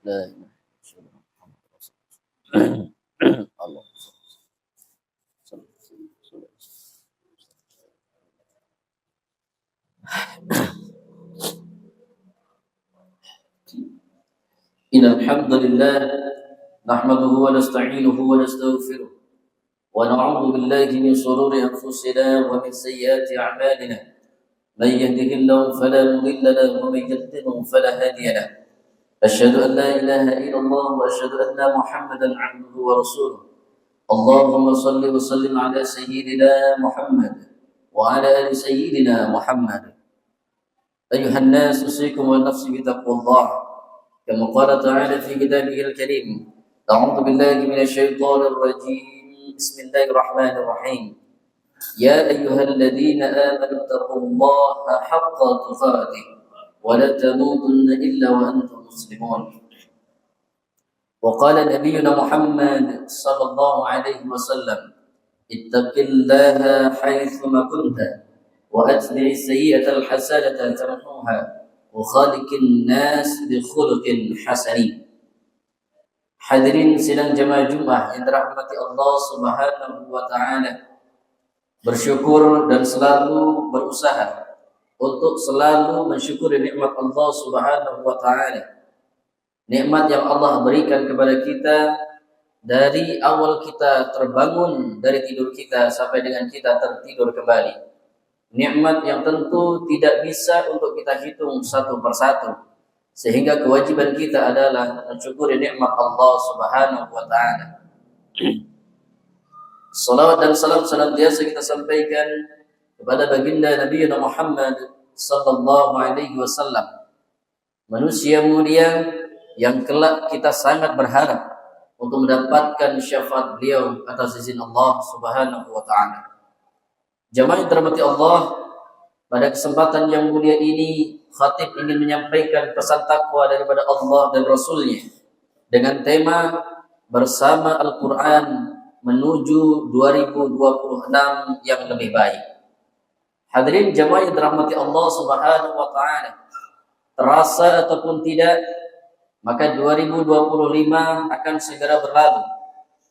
La ilaha illallah Muhammad Rasulullah. Allah. Innal hamdalillah nahmaduhu wa nasta'inuhu wa nastaghfiruh wa na'udzu billahi min shururi anfusina wa min sayyiati a'malina. Man yahdihillahu fala mudilla lahu wa man yudlil fala hadiya lahu. Asyhadu an la ilaha illallah wa asyhadu anna Muhammadan 'abduhu wa rasuluh. Allahumma shalli wa sallim ala sayyidina Muhammad wa ala ali sayyidina Muhammad. Ayuhan nas usikum wa nafsi bi taqwallah. كما قال تعالى في كتابه الكريم أعوذ بالله من الشيطان الرجيم بسم الله الرحمن الرحيم يا أيها الذين آمنوا اتقوا الله حق تقاته ولا تموتن إلا وأنتم مسلمون وقال نبينا محمد صلى الله عليه وسلم اتق الله حيثما كنت وأتبع السيئة الحسنة تمحوها Khaliqin nas bi khuluqin hasanin. Hadirin sidang jemaah Jumat yang dirahmati Allah Subhanahu wa taala. Bersyukur dan selalu berusaha untuk selalu mensyukuri nikmat Allah Subhanahu wa taala. Nikmat yang Allah berikan kepada kita dari awal kita terbangun dari tidur kita sampai dengan kita tertidur kembali. Nikmat yang tentu tidak bisa untuk kita hitung satu persatu, sehingga kewajiban kita adalah mensyukuri nikmat Allah Subhanahu wa taala. Salawat dan salam senantiasa kita sampaikan kepada baginda Nabi Muhammad sallallahu alaihi wasallam, manusia mulia yang kelak kita sangat berharap untuk mendapatkan syafaat beliau atas izin Allah Subhanahu wa taala. Jamaah yang dirahmati Allah, pada kesempatan yang mulia ini khatib ingin menyampaikan pesan takwa daripada Allah dan Rasulnya dengan tema bersama Al-Quran menuju 2026 yang lebih baik. Hadirin jamaah yang dirahmati Allah Subhanahu wa taala, terasa ataupun tidak, maka 2025 akan segera berlalu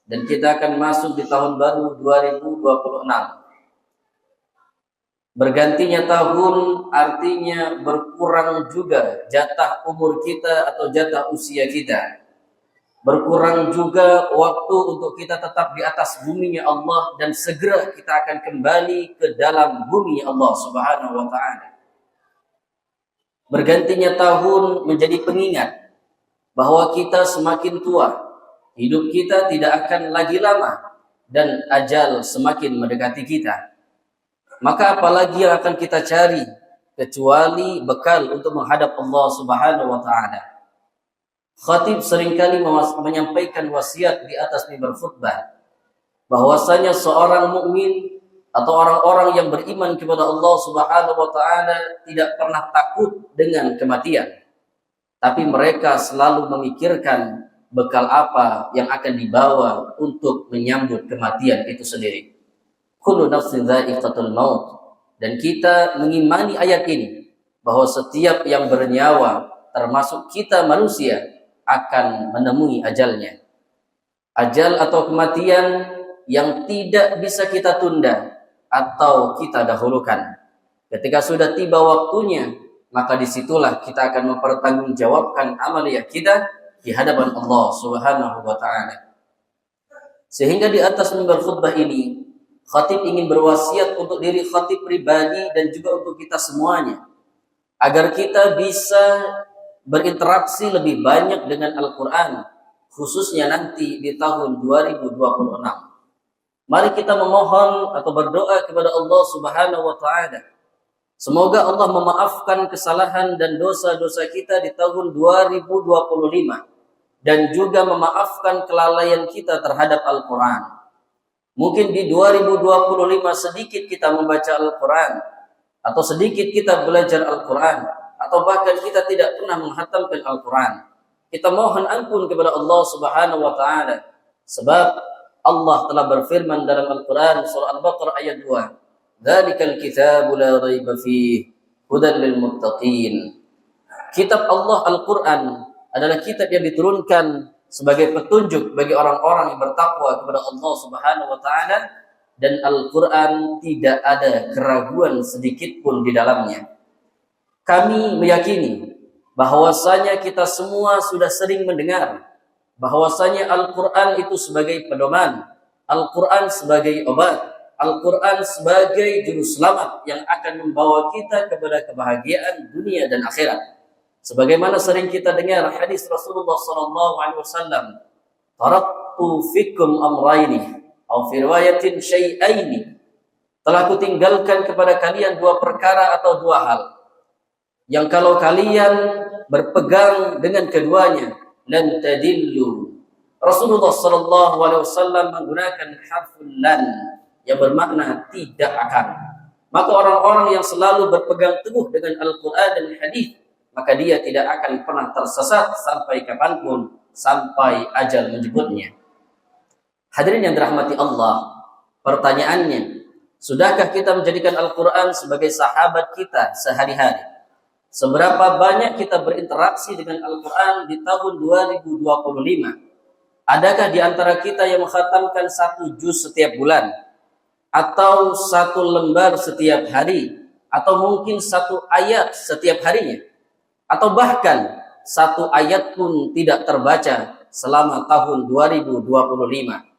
dan kita akan masuk di tahun baru 2026. Bergantinya tahun artinya berkurang juga jatah umur kita atau jatah usia kita. Berkurang juga waktu untuk kita tetap di atas buminya Allah dan segera kita akan kembali ke dalam bumi Allah Subhanahu wa taala. Bergantinya tahun menjadi pengingat bahwa kita semakin tua, hidup kita tidak akan lagi lama dan ajal semakin mendekati kita. Maka apalagi yang akan kita cari kecuali bekal untuk menghadap Allah Subhanahu wa taala. Khatib seringkali menyampaikan wasiat di atas mimbar khutbah bahwasanya seorang mukmin atau orang-orang yang beriman kepada Allah Subhanahu wa taala tidak pernah takut dengan kematian. Tapi mereka selalu memikirkan bekal apa yang akan dibawa untuk menyambut kematian itu sendiri. Kullu nafsin dha'iqatul maut. Dan kita mengimani ayat ini bahwa setiap yang bernyawa termasuk kita manusia akan menemui ajalnya. Ajal atau kematian yang tidak bisa kita tunda atau kita dahulukan. Ketika sudah tiba waktunya, maka disitulah kita akan mempertanggungjawabkan amaliyah kita di hadapan Allah Subhanahu wa taala. Sehingga di atas mimbar khutbah ini khatib ingin berwasiat untuk diri khatib pribadi dan juga untuk kita semuanya, agar kita bisa berinteraksi lebih banyak dengan Al-Quran, khususnya nanti di tahun 2026. Mari kita memohon atau berdoa kepada Allah Subhanahu wa taala. Semoga Allah memaafkan kesalahan dan dosa-dosa kita di tahun 2025 dan juga memaafkan kelalaian kita terhadap Al-Quran. Mungkin di 2025 sedikit kita membaca Al-Quran, atau sedikit kita belajar Al-Quran, atau bahkan kita tidak pernah menghatamkan Al-Quran. Kita mohon ampun kepada Allah Subhanahu wa taala, sebab Allah telah berfirman dalam Al-Quran surah Al-Baqarah ayat 2, "Dzalikal kitabu la raiba fihi hudan lil muttaqin." Kitab Allah Al-Quran adalah kitab yang diturunkan sebagai petunjuk bagi orang-orang yang bertakwa kepada Allah Subhanahu wa taala, dan Al-Qur'an tidak ada keraguan sedikit pun di dalamnya. Kami meyakini bahwasanya kita semua sudah sering mendengar bahwasanya Al-Qur'an itu sebagai pedoman, Al-Qur'an sebagai obat, Al-Qur'an sebagai juru selamat yang akan membawa kita kepada kebahagiaan dunia dan akhirat. Sebagaimana sering kita dengar hadis Rasulullah sallallahu alaihi wasallam, "Taraktu fikum amraini," atau fi riwayatin syai'aini. Telah kutinggalkan kepada kalian dua perkara atau dua hal yang kalau kalian berpegang dengan keduanya lan tadillu. Rasulullah sallallahu alaihi wasallam menggunakan harful lan yang bermakna tidak akan. Maka orang-orang yang selalu berpegang teguh dengan Al-Qur'an dan hadis, maka dia tidak akan pernah tersesat sampai kapanpun, sampai ajal menjemputnya. Hadirin yang dirahmati Allah, pertanyaannya, sudahkah kita menjadikan Al-Quran sebagai sahabat kita sehari-hari? Seberapa banyak kita berinteraksi dengan Al-Quran di tahun 2025? Adakah di antara kita yang mengkhatamkan 1 juz setiap bulan? Atau 1 lembar setiap hari? Atau mungkin 1 ayat setiap harinya? Atau bahkan 1 ayat pun tidak terbaca selama tahun 2025.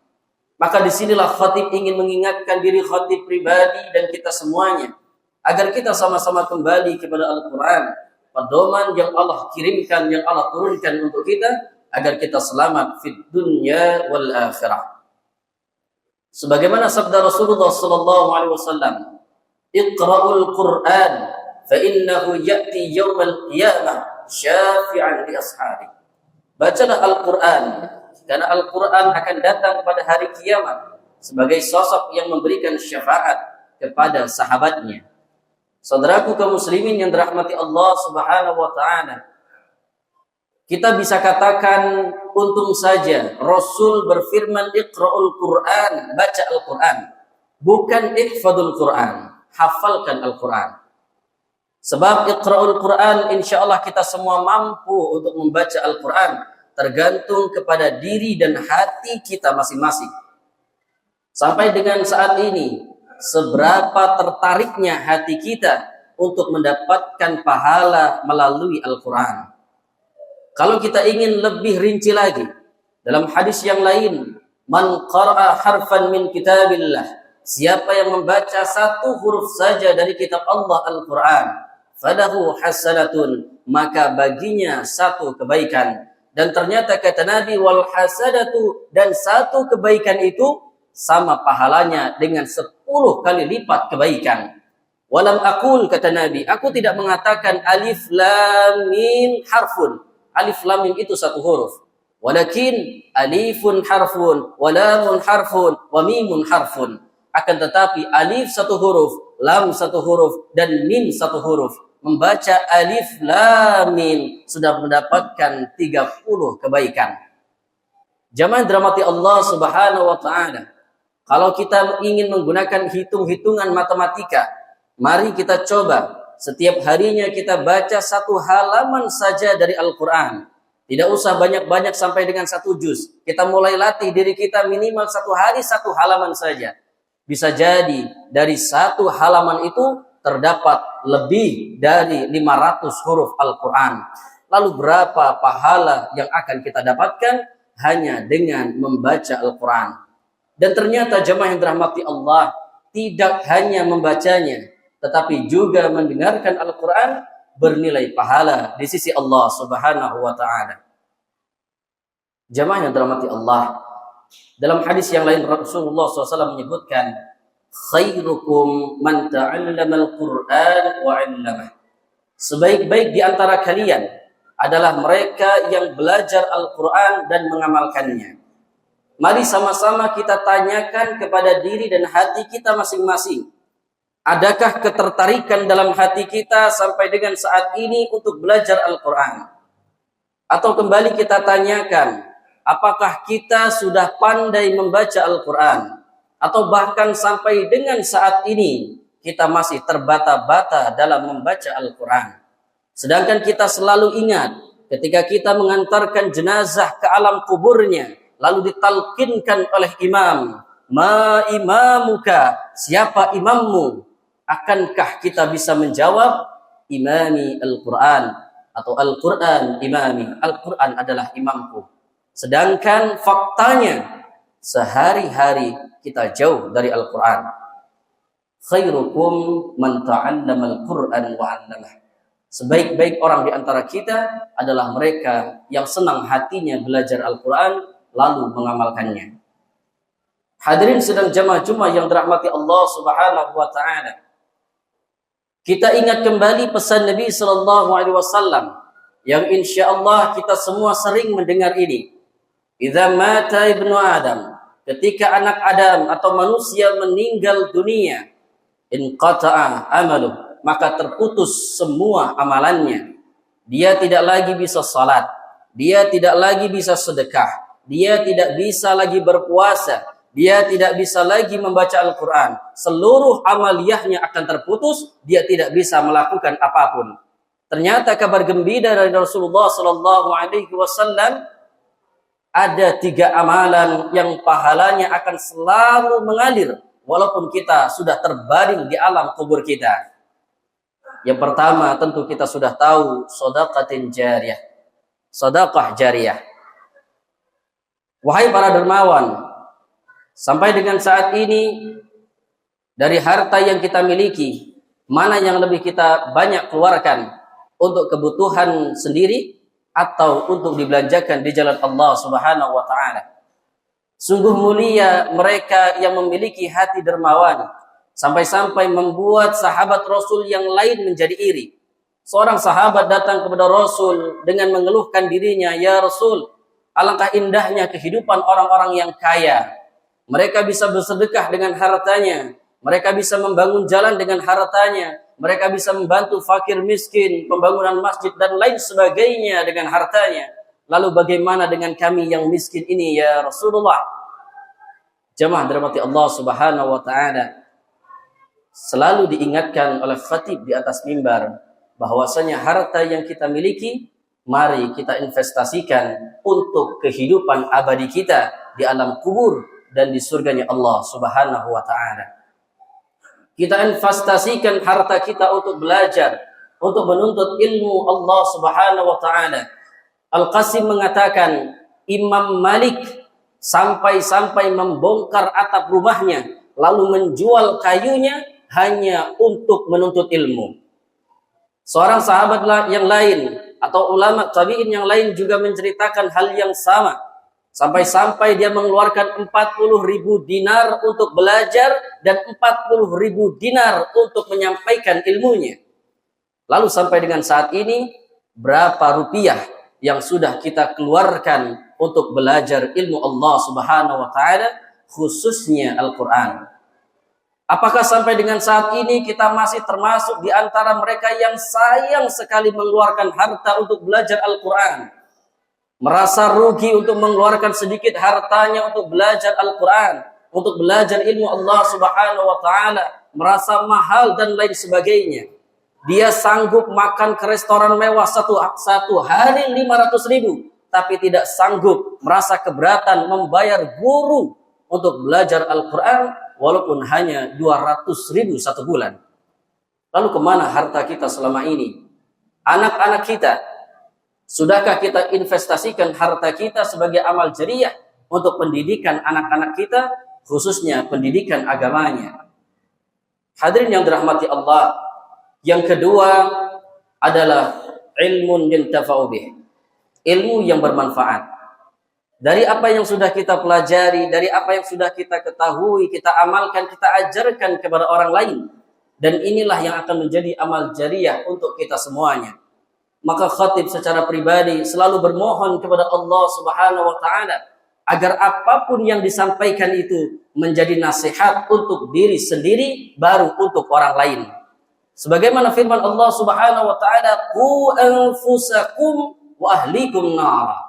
Maka disinilah khatib ingin mengingatkan diri khatib pribadi dan kita semuanya, agar kita sama-sama kembali kepada Al-Quran, pedoman yang Allah kirimkan, yang Allah turunkan untuk kita, agar kita selamat fid dunya wal akhirah. Sebagaimana sabda Rasulullah sallallahu alaihi wasallam, "Iqra'ul Qur'an fa innahu ya'ti yaumal qiyamah syafi'an li ashabi." Bacalah Al-Quran, karena Al-Quran akan datang pada hari kiamat sebagai sosok yang memberikan syafaat kepada sahabatnya. Saudaraku kaum muslimin yang dirahmati Allah Subhanahu wa taala, kita bisa katakan untung saja Rasul berfirman Iqra'ul Qur'an, baca Al-Quran, bukan ihfadul Quran, hafalkan Al-Quran. Sebab Iqra'ul Quran insyaallah kita semua mampu untuk membaca Al-Quran, tergantung kepada diri dan hati kita masing-masing. Sampai dengan saat ini, seberapa tertariknya hati kita untuk mendapatkan pahala melalui Al-Quran. Kalau kita ingin lebih rinci lagi, dalam hadis yang lain, "Man qara'a harfan min kitabillah," siapa yang membaca 1 huruf saja dari kitab Allah Al-Quran, "falahu hasanatun," maka baginya 1 kebaikan. Dan ternyata kata Nabi, "wal hasadatu," dan 1 kebaikan itu sama pahalanya dengan 10 kali lipat kebaikan. "Walam aqul," kata Nabi, "aku tidak mengatakan alif lam mim harfun." Alif lam mim itu 1 huruf. "Walakin alifun harfun, wa lamun harfun, wa mimun harfun." Akan tetapi alif 1 huruf, lam 1 huruf, dan mim 1 huruf. Membaca alif lam mim sudah mendapatkan 30 kebaikan. Jamaah dirahmati Allah Subhanahu wa taala, kalau kita ingin menggunakan hitung-hitungan matematika, mari kita coba setiap harinya kita baca 1 halaman saja dari Al-Quran. Tidak usah banyak-banyak sampai dengan 1 juz. Kita mulai latih diri kita minimal 1 hari 1 halaman saja. Bisa jadi dari 1 halaman itu terdapat lebih dari 500 huruf Al-Quran. Lalu berapa pahala yang akan kita dapatkan hanya dengan membaca Al-Quran? Dan ternyata jemaah yang dirahmati Allah, tidak hanya membacanya, tetapi juga mendengarkan Al-Quran bernilai pahala di sisi Allah Subhanahu wa ta'ala. Jemaah yang dirahmati Allah, dalam hadis yang lain Rasulullah SAW menyebutkan, "Khairukum man ta'allama al-Qur'an wa 'allamah." Sebaik-baik di antara kalian adalah mereka yang belajar Al-Quran dan mengamalkannya. Mari sama-sama kita tanyakan kepada diri dan hati kita masing-masing. Adakah ketertarikan dalam hati kita sampai dengan saat ini untuk belajar Al-Quran? Atau kembali kita tanyakan, apakah kita sudah pandai membaca Al-Quran? Atau bahkan sampai dengan saat ini kita masih terbata-bata dalam membaca Al-Quran? Sedangkan kita selalu ingat ketika kita mengantarkan jenazah ke alam kuburnya, lalu ditalkinkan oleh imam, ma imamuka, siapa imammu? Akankah kita bisa menjawab, imami Al-Quran, atau Al-Quran imami, Al-Quran adalah imamku. Sedangkan faktanya, sehari-hari kita jauh dari Al-Quran. Khairukum man ta'allama al-Qur'an wa 'allamah. Sebaik-baik orang di antara kita adalah mereka yang senang hatinya belajar Al-Quran lalu mengamalkannya. Hadirin sedang jamaah Jumat yang dirahmati Allah Subhanahu wa taala. Kita ingat kembali pesan Nabi sallallahu alaihi wasallam yang insyaallah kita semua sering mendengar ini. Idza mata ibnu Adam, ketika anak Adam atau manusia meninggal dunia, inqata'a amaluh, maka terputus semua amalannya. Dia tidak lagi bisa salat, dia tidak lagi bisa sedekah, dia tidak bisa lagi berpuasa, dia tidak bisa lagi membaca Al-Quran. Seluruh amaliyahnya akan terputus, dia tidak bisa melakukan apapun. Ternyata kabar gembira dari Rasulullah sallallahu alaihi wasallam, ada 3 amalan yang pahalanya akan selalu mengalir walaupun kita sudah terbaring di alam kubur kita. Yang pertama tentu kita sudah tahu, shadaqatin jariyah. Sedekah jariyah. Wahai para dermawan, sampai dengan saat ini dari harta yang kita miliki, mana yang lebih kita banyak keluarkan untuk kebutuhan sendiri atau untuk dibelanjakan di jalan Allah Subhanahu wa taala? Sungguh mulia mereka yang memiliki hati dermawan, sampai-sampai membuat sahabat Rasul yang lain menjadi iri. Seorang sahabat datang kepada Rasul dengan mengeluhkan dirinya, "Ya Rasul, alangkah indahnya kehidupan orang-orang yang kaya. Mereka bisa bersedekah dengan hartanya, mereka bisa membangun jalan dengan hartanya, mereka bisa membantu fakir miskin, pembangunan masjid dan lain sebagainya dengan hartanya. Lalu bagaimana dengan kami yang miskin ini ya Rasulullah?" Jamaah dirahmati Allah Subhanahu wa taala, selalu diingatkan oleh khatib di atas mimbar bahwasanya harta yang kita miliki, mari kita investasikan untuk kehidupan abadi kita di alam kubur dan di surganya Allah Subhanahu wa taala. Kita investasikan harta kita untuk belajar, untuk menuntut ilmu Allah Subhanahu wa taala. Al-Qasim mengatakan, Imam Malik sampai-sampai membongkar atap rumahnya lalu menjual kayunya hanya untuk menuntut ilmu. Seorang sahabat yang lain atau ulama tabi'in yang lain juga menceritakan hal yang sama. Sampai-sampai dia mengeluarkan 40.000 dinar untuk belajar dan 40.000 dinar untuk menyampaikan ilmunya. Lalu sampai dengan saat ini, berapa rupiah yang sudah kita keluarkan untuk belajar ilmu Allah Subhanahu wa taala, khususnya Al-Quran? Apakah sampai dengan saat ini kita masih termasuk di antara mereka yang sayang sekali mengeluarkan harta untuk belajar Al-Quran? Merasa rugi untuk mengeluarkan sedikit hartanya untuk belajar Al-Quran, untuk belajar ilmu Allah Subhanahu wa taala, merasa mahal dan lain sebagainya. Dia sanggup makan ke restoran mewah satu hari 500.000, tapi tidak sanggup, merasa keberatan membayar guru untuk belajar Al-Quran walaupun hanya 200.000 satu bulan. Lalu kemana harta kita selama ini? Anak-anak kita, sudahkah kita investasikan harta kita sebagai amal jariyah untuk pendidikan anak-anak kita, khususnya pendidikan agamanya? Hadirin yang dirahmati Allah, yang kedua adalah ilmun yantafa'u bih, ilmu yang bermanfaat. Dari apa yang sudah kita pelajari, dari apa yang sudah kita ketahui, kita amalkan, kita ajarkan kepada orang lain. Dan inilah yang akan menjadi amal jariyah untuk kita semuanya. Maka khatib secara pribadi selalu bermohon kepada Allah Subhanahu wa taala agar apapun yang disampaikan itu menjadi nasihat untuk diri sendiri, baru untuk orang lain. Sebagaimana firman Allah Subhanahu wa taala, "Qu anfusakum wa ahlikum nar."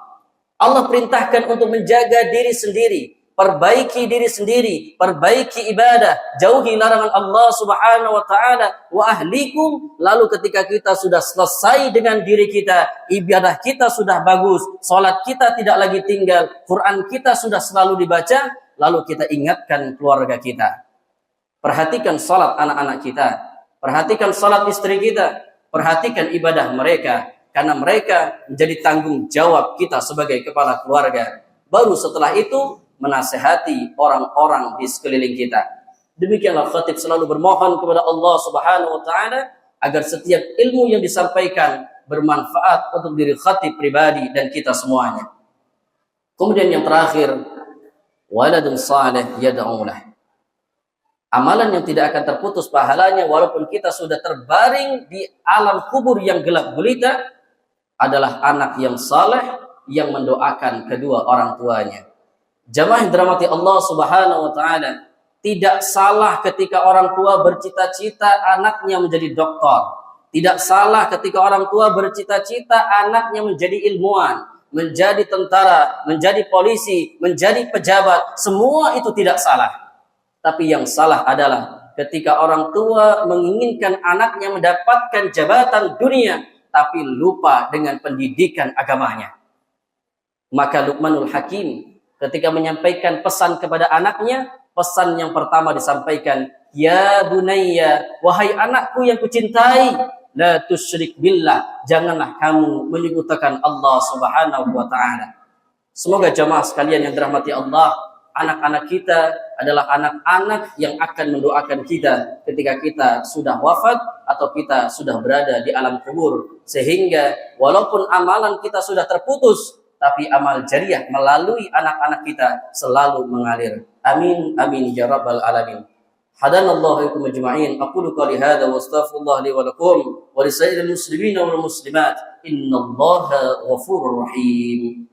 Allah perintahkan untuk menjaga diri sendiri, perbaiki diri sendiri, perbaiki ibadah, jauhi larangan Allah Subhanahu wa taala, wa ahlikum. Lalu ketika kita sudah selesai dengan diri kita, ibadah kita sudah bagus, salat kita tidak lagi tinggal, Quran kita sudah selalu dibaca, lalu kita ingatkan keluarga kita. Perhatikan salat anak-anak kita, perhatikan salat istri kita, perhatikan ibadah mereka, karena mereka menjadi tanggung jawab kita sebagai kepala keluarga. Baru setelah itu menasehati orang-orang di sekeliling kita. Demikianlah khatib selalu bermohon kepada Allah Subhanahu wa taala agar setiap ilmu yang disampaikan bermanfaat untuk diri khatib pribadi dan kita semuanya. Kemudian yang terakhir, waladun salih yad'u lah. Amalan yang tidak akan terputus pahalanya walaupun kita sudah terbaring di alam kubur yang gelap gulita adalah anak yang saleh yang mendoakan kedua orang tuanya. Jamaah yang dirahmati Allah Subhanahu wa taala, tidak salah ketika orang tua bercita-cita anaknya menjadi dokter. Tidak salah ketika orang tua bercita-cita anaknya menjadi ilmuwan, menjadi tentara, menjadi polisi, menjadi pejabat. Semua itu tidak salah. Tapi yang salah adalah ketika orang tua menginginkan anaknya mendapatkan jabatan dunia, tapi lupa dengan pendidikan agamanya. Maka Luqmanul Hakim ketika menyampaikan pesan kepada anaknya, pesan yang pertama disampaikan, ya bunayya, wahai anakku yang kucintai, la tusyrik billah, janganlah kamu menyekutukan Allah Subhanahu wa taala. Semoga jamaah sekalian yang dirahmati Allah, anak-anak kita adalah anak-anak yang akan mendoakan kita ketika kita sudah wafat atau kita sudah berada di alam kubur. Sehingga walaupun amalan kita sudah terputus, tapi amal jariah melalui anak-anak kita selalu mengalir. Amin, amin, ya rabbal alamin. Hadanallahu ikum ajma'in. Aqulu qali hadha wa astaghfirullah li wa lakum wa li sairil muslimin wal muslimat. Innallaha ghafurur rahim.